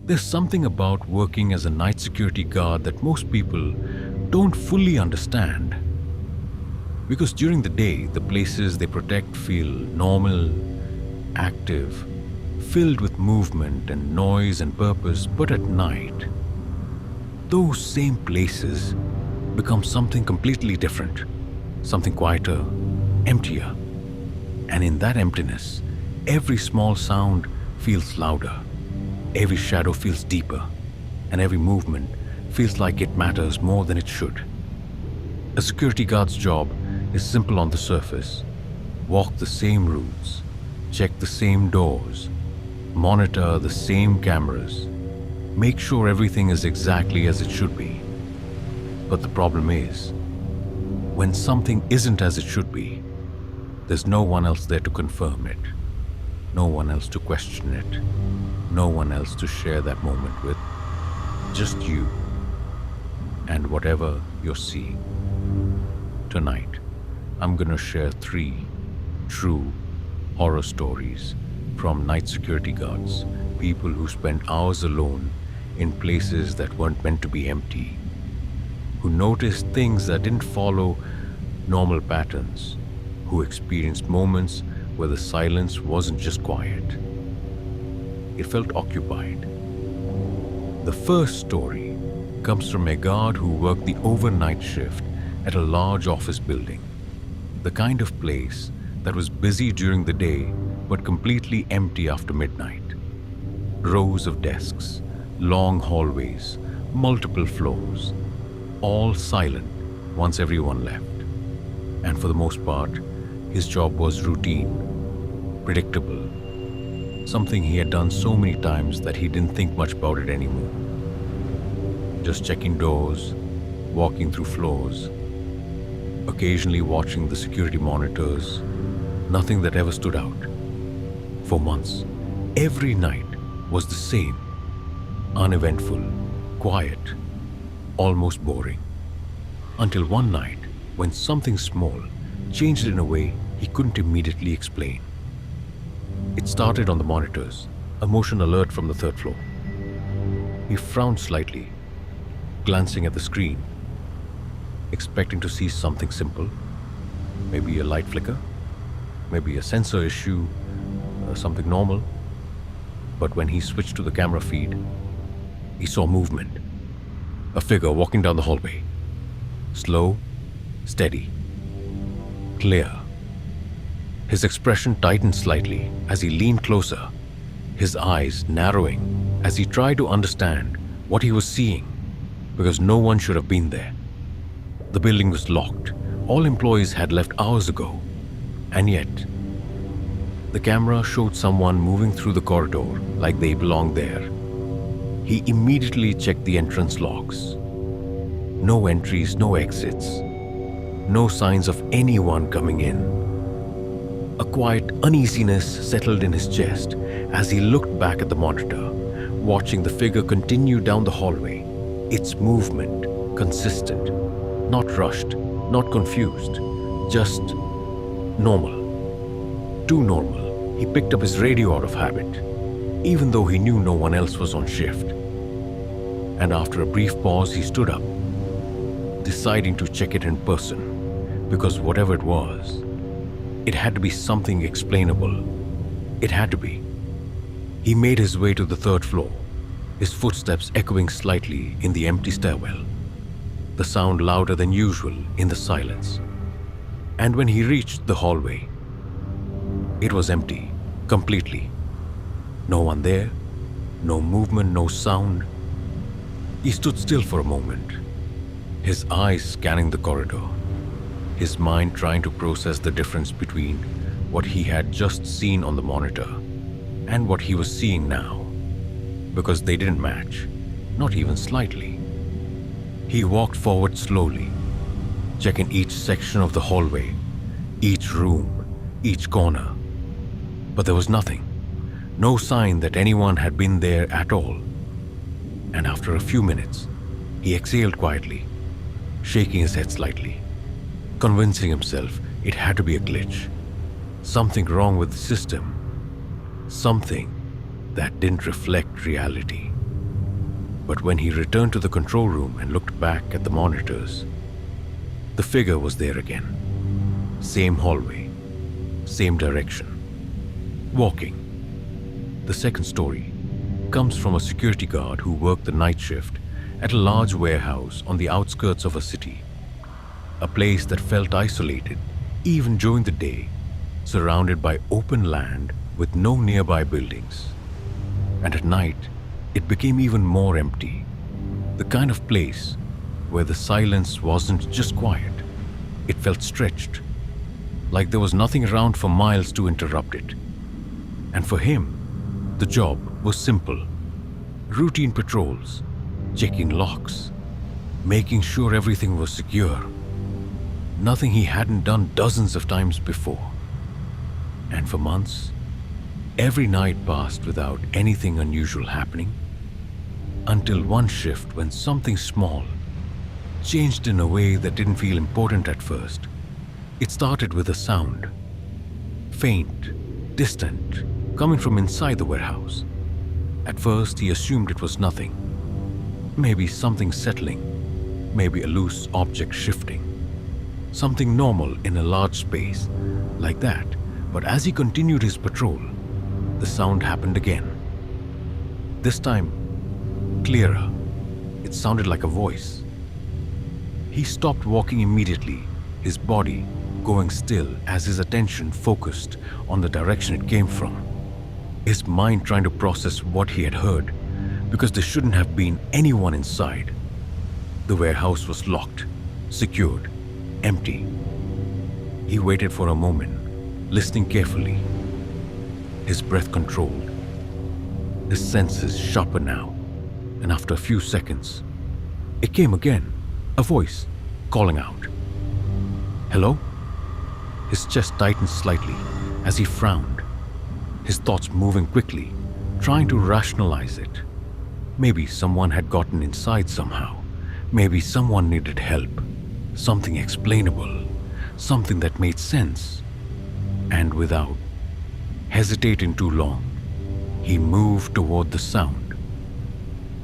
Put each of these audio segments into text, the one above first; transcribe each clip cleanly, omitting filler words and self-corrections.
There's something about working as a night security guard that most people don't fully understand. Because during the day, the places they protect feel normal, active, filled with movement and noise and purpose, but at night, those same places become something completely different, something quieter, emptier. And in that emptiness, every small sound feels louder, every shadow feels deeper, and every movement feels like it matters more than it should. A security guard's job is simple on the surface: walk the same routes, check the same doors, monitor the same cameras, make sure everything is exactly as it should be. But the problem is, when something isn't as it should be, there's no one else there to confirm it, no one else to question it, no one else to share that moment with, just you and whatever you're seeing. Tonight, I'm gonna share 3 true horror stories from night security guards, people who spent hours alone in places that weren't meant to be empty, who noticed things that didn't follow normal patterns, who experienced moments where the silence wasn't just quiet. It felt occupied. The first story comes from a guard who worked the overnight shift at a large office building, the kind of place that was busy during the day but completely empty after midnight. Rows of desks, long hallways, multiple floors, all silent once everyone left. And for the most part, his job was routine, predictable, something he had done so many times that he didn't think much about it anymore. Just checking doors, walking through floors, occasionally watching the security monitors, nothing that ever stood out. For months, every night was the same: uneventful, quiet, almost boring. Until one night, when something small changed in a way he couldn't immediately explain. It started on the monitors, a motion alert from the 3rd floor. He frowned slightly, glancing at the screen, expecting to see something simple, maybe a light flicker, maybe a sensor issue, something normal. But when he switched to the camera feed, he saw movement. A figure walking down the hallway. Slow, steady, clear. His expression tightened slightly as he leaned closer, his eyes narrowing as he tried to understand what he was seeing, because no one should have been there. The building was locked. All employees had left hours ago. And yet, the camera showed someone moving through the corridor like they belonged there. He immediately checked the entrance logs. No entries, no exits, no signs of anyone coming in. A quiet uneasiness settled in his chest as he looked back at the monitor, watching the figure continue down the hallway, its movement consistent, not rushed, not confused, just normal. Too normal. He picked up his radio out of habit, even though he knew no one else was on shift. And after a brief pause, he stood up, deciding to check it in person, because whatever it was, it had to be something explainable. It had to be. He made his way to the 3rd floor, his footsteps echoing slightly in the empty stairwell, the sound louder than usual in the silence. And when he reached the hallway, it was empty, completely. No one there, no movement, no sound. He stood still for a moment, his eyes scanning the corridor, his mind trying to process the difference between what he had just seen on the monitor and what he was seeing now, because they didn't match, not even slightly. He walked forward slowly, checking each section of the hallway, each room, each corner. But there was nothing, no sign that anyone had been there at all. And after a few minutes, he exhaled quietly, shaking his head slightly, convincing himself it had to be a glitch, something wrong with the system, something that didn't reflect reality. But when he returned to the control room and looked back at the monitors, the figure was there again. Same hallway, same direction, walking. The second story comes from a security guard who worked the night shift at a large warehouse on the outskirts of a city. A place that felt isolated even during the day, surrounded by open land with no nearby buildings. And at night, it became even more empty. The kind of place where the silence wasn't just quiet, it felt stretched, like there was nothing around for miles to interrupt it. And for him, the job was simple. Routine patrols, checking locks, making sure everything was secure. Nothing he hadn't done dozens of times before. And for months, every night passed without anything unusual happening, until one shift when something small changed in a way that didn't feel important at first. It started with a sound, faint, distant, coming from inside the warehouse. At first, he assumed it was nothing. Maybe something settling, maybe a loose object shifting. Something normal in a large space, like that. But as he continued his patrol, the sound happened again. This time, clearer. It sounded like a voice. He stopped walking immediately, his body going still as his attention focused on the direction it came from. His mind trying to process what he had heard, because there shouldn't have been anyone inside. The warehouse was locked, secured, empty. He waited for a moment, listening carefully. His breath controlled, his senses sharper now, and after a few seconds, it came again, a voice calling out. Hello? His chest tightened slightly as he frowned, his thoughts moving quickly, trying to rationalize it. Maybe someone had gotten inside somehow. Maybe someone needed help. Something explainable, something that made sense. And without hesitating too long, he moved toward the sound,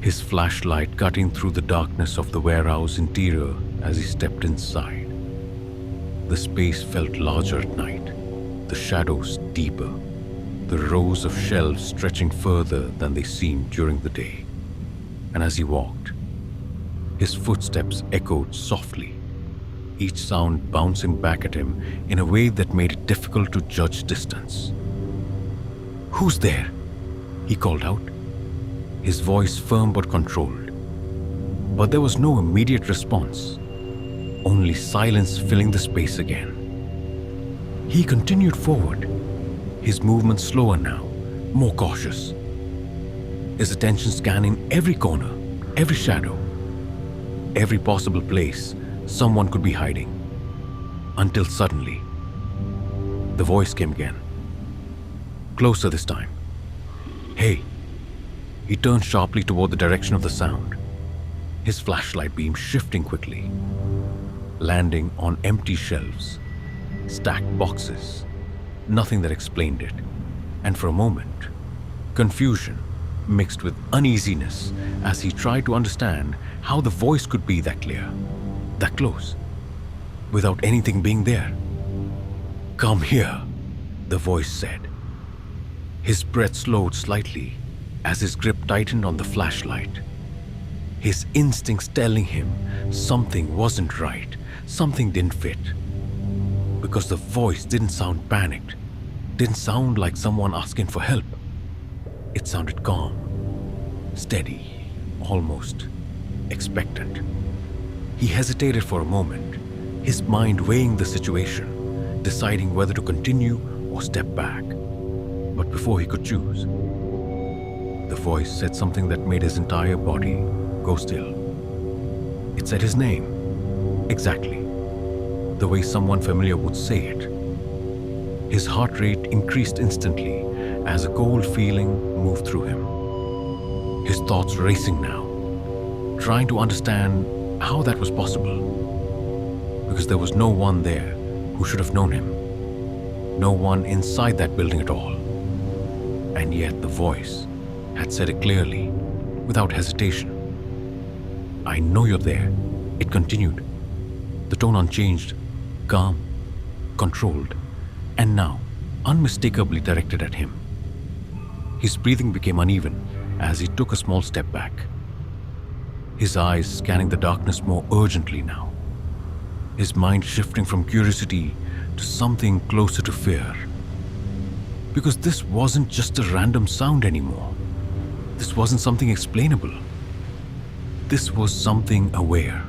his flashlight cutting through the darkness of the warehouse interior as he stepped inside. The space felt larger at night, the shadows deeper, the rows of shelves stretching further than they seemed during the day. And as he walked, his footsteps echoed softly, each sound bouncing back at him in a way that made it difficult to judge distance. "Who's there?" he called out, his voice firm but controlled. But there was no immediate response, only silence filling the space again. He continued forward, his movements slower now, more cautious, his attention scanning every corner, every shadow, every possible place someone could be hiding. Until suddenly, the voice came again. Closer this time. "Hey." He turned sharply toward the direction of the sound, his flashlight beam shifting quickly, landing on empty shelves, stacked boxes, nothing that explained it. And for a moment, confusion mixed with uneasiness as he tried to understand how the voice could be that clear, that close, without anything being there. "Come here," the voice said. His breath slowed slightly as his grip tightened on the flashlight. His instincts telling him something wasn't right, something didn't fit. Because the voice didn't sound panicked, didn't sound like someone asking for help. It sounded calm, steady, almost expectant. He hesitated for a moment, his mind weighing the situation, deciding whether to continue or step back. But before he could choose, the voice said something that made his entire body go still. It said his name, exactly, the way someone familiar would say it. His heart rate increased instantly as a cold feeling moved through him. His thoughts racing now, trying to understand how that was possible. Because there was no one there who should have known him. No one inside that building at all. And yet the voice had said it clearly, without hesitation. I know you're there, it continued, the tone unchanged, calm, controlled, and now unmistakably directed at him. His breathing became uneven as he took a small step back, his eyes scanning the darkness more urgently now, his mind shifting from curiosity to something closer to fear. Because this wasn't just a random sound anymore. This wasn't something explainable. This was something aware.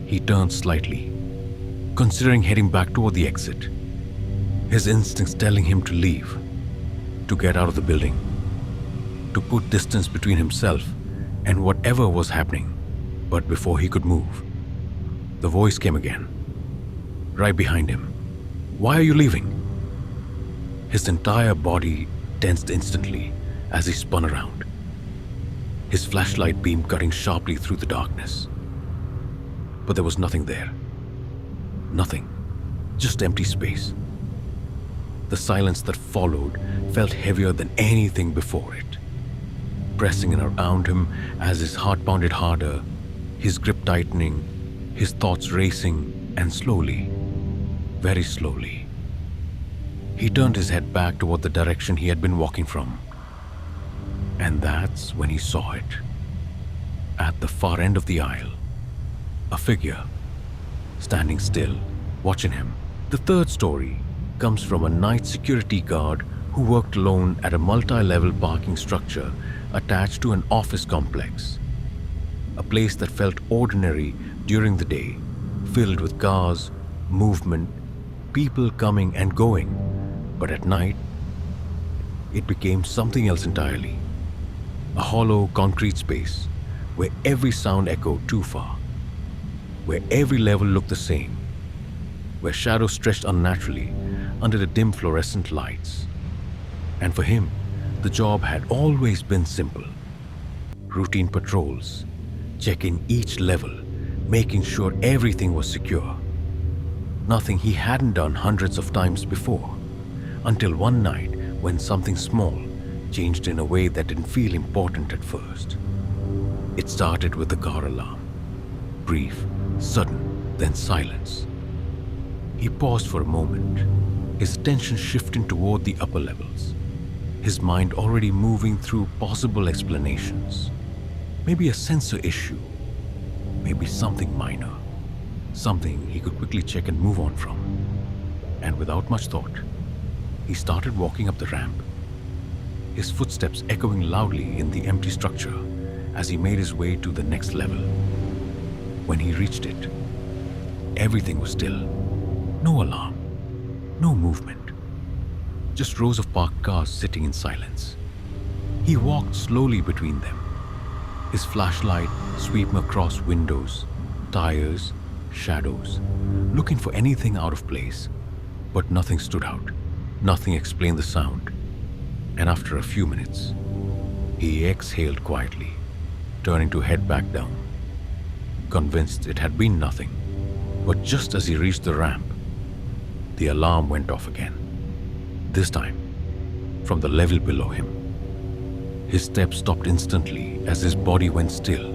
He turned slightly, considering heading back toward the exit, his instincts telling him to leave, to get out of the building, to put distance between himself and whatever was happening. But before he could move, the voice came again, right behind him. Why are you leaving? His entire body tensed instantly as he spun around, his flashlight beam cutting sharply through the darkness. But there was nothing there. Nothing. Just empty space. The silence that followed felt heavier than anything before it, pressing in around him as his heart pounded harder, his grip tightening, his thoughts racing, and slowly, very slowly, he turned his head back toward the direction he had been walking from. And that's when he saw it. At the far end of the aisle, a figure, standing still, watching him. The third story comes from a night security guard who worked alone at a multi-level parking structure attached to an office complex. A place that felt ordinary during the day, filled with cars, movement, people coming and going. But at night, it became something else entirely. A hollow concrete space where every sound echoed too far, where every level looked the same, where shadows stretched unnaturally under the dim fluorescent lights. And for him, the job had always been simple. Routine patrols, checking each level, making sure everything was secure. Nothing he hadn't done hundreds of times before, until one night when something small changed in a way that didn't feel important at first. It started with the car alarm. Brief, sudden, then silence. He paused for a moment, his attention shifting toward the upper levels, his mind already moving through possible explanations. Maybe a sensor issue, maybe something minor, something he could quickly check and move on from. And without much thought, he started walking up the ramp, his footsteps echoing loudly in the empty structure as he made his way to the next level. When he reached it, everything was still. No alarm, no movement, just rows of parked cars sitting in silence. He walked slowly between them, his flashlight sweeping across windows, tires, shadows, looking for anything out of place. But nothing stood out. Nothing explained the sound. And after a few minutes, he exhaled quietly, turning to head back down, convinced it had been nothing. But just as he reached the ramp, the alarm went off again. This time, from the level below him. His steps stopped instantly as his body went still,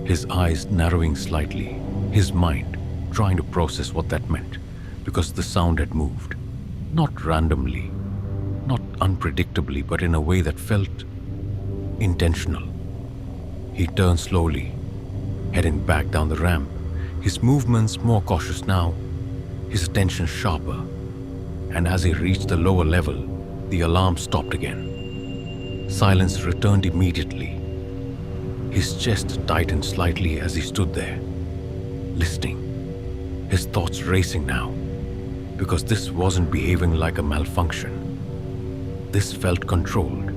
his eyes narrowing slightly, his mind trying to process what that meant, because the sound had moved. Not randomly, not unpredictably, but in a way that felt intentional. He turned slowly, heading back down the ramp, his movements more cautious now, his attention sharper. And as he reached the lower level, the alarm stopped again. Silence returned immediately. His chest tightened slightly as he stood there, listening, his thoughts racing now, because this wasn't behaving like a malfunction. This felt controlled,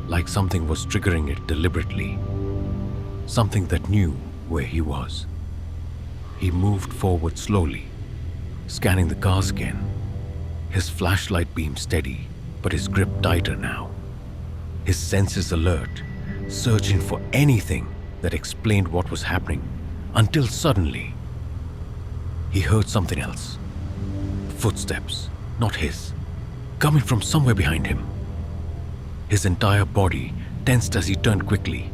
like something was triggering it deliberately, something that knew where he was. He moved forward slowly, scanning the cars again, his flashlight beam steady, but his grip tighter now, his senses alert, searching for anything that explained what was happening, until suddenly, he heard something else. Footsteps, not his, coming from somewhere behind him. His entire body tensed as he turned quickly.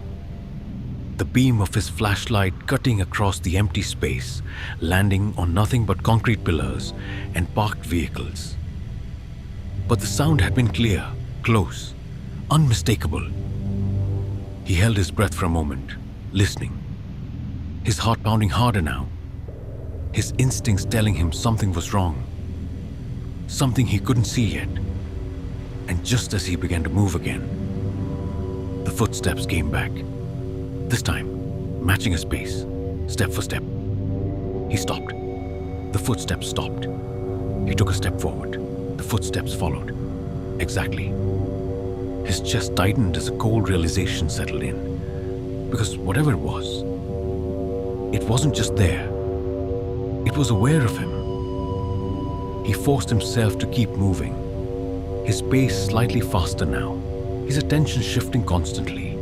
the beam of his flashlight cutting across the empty space, landing on nothing but concrete pillars and parked vehicles. But the sound had been clear, close, unmistakable. He held his breath for a moment, listening, his heart pounding harder now, his instincts telling him something was wrong, something he couldn't see yet. And just as he began to move again, the footsteps came back. This time, matching his pace, step for step. He stopped. The footsteps stopped. He took a step forward. The footsteps followed. Exactly. His chest tightened as a cold realization settled in. Because whatever it wasn't just there. It was aware of him. He forced himself to keep moving, his pace slightly faster now, his attention shifting constantly,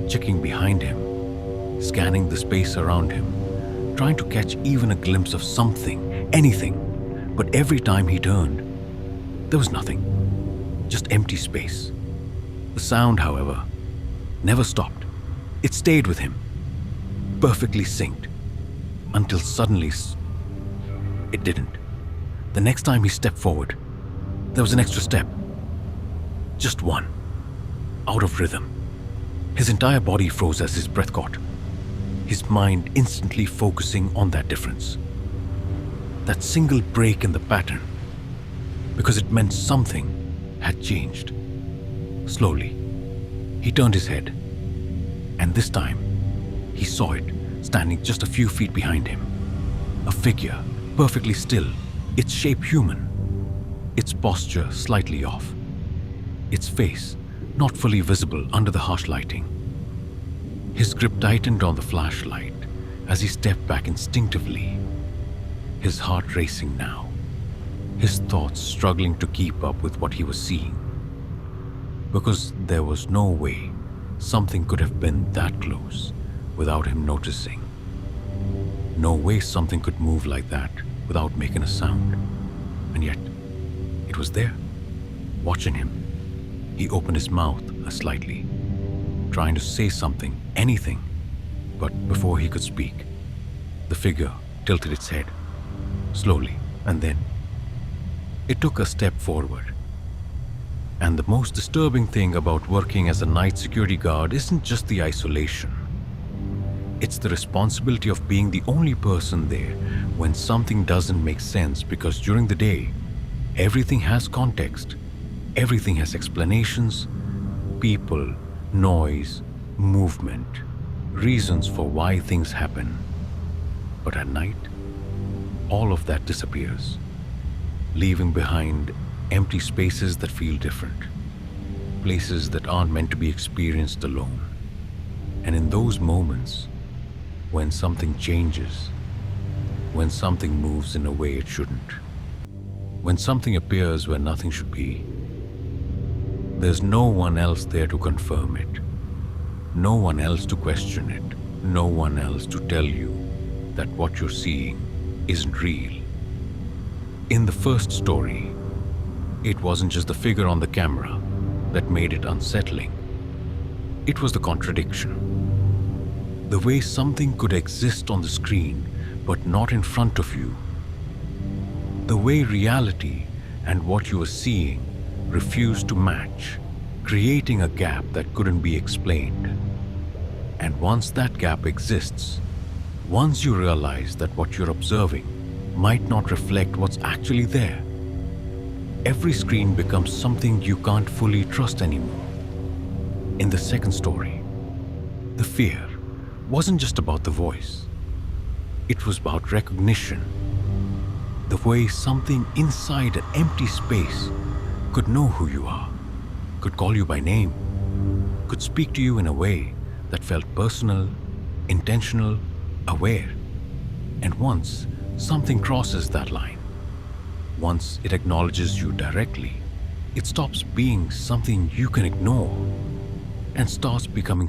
checking behind him, scanning the space around him, trying to catch even a glimpse of something, anything. But every time he turned, there was nothing, just empty space. The sound, however, never stopped. It stayed with him, perfectly synced, until suddenly it didn't. The next time he stepped forward, there was an extra step. Just one. Out of rhythm. His entire body froze as his breath caught, his mind instantly focusing on that difference. That single break in the pattern, because it meant something had changed. Slowly, he turned his head, and this time, he saw it standing just a few feet behind him. A figure, perfectly still, its shape human, its posture slightly off, its face not fully visible under the harsh lighting. His grip tightened on the flashlight as he stepped back instinctively, his heart racing now, his thoughts struggling to keep up with what he was seeing. Because there was no way something could have been that close without him noticing. No way something could move like that without making a sound. And yet, it was there, watching him. He opened his mouth slightly, trying to say something, anything. But before he could speak, the figure tilted its head, slowly, and then it took a step forward. And the most disturbing thing about working as a night security guard isn't just the isolation. It's the responsibility of being the only person there when something doesn't make sense, because during the day, everything has context, everything has explanations, people, noise, movement, reasons for why things happen. But at night, all of that disappears, leaving behind empty spaces that feel different, places that aren't meant to be experienced alone. And in those moments, when something changes, when something moves in a way it shouldn't, when something appears where nothing should be, there's no one else there to confirm it, no one else to question it, no one else to tell you that what you're seeing isn't real. In the first story, it wasn't just the figure on the camera that made it unsettling. It was the contradiction. The way something could exist on the screen but not in front of you. The way reality and what you were seeing refused to match, creating a gap that couldn't be explained. And once that gap exists, once you realize that what you're observing might not reflect what's actually there, every screen becomes something you can't fully trust anymore. In the second story, the fear wasn't just about the voice. It was about recognition. The way something inside an empty space could know who you are, could call you by name, could speak to you in a way that felt personal, intentional, aware. And once something crosses that line, once it acknowledges you directly, it stops being something you can ignore and starts becoming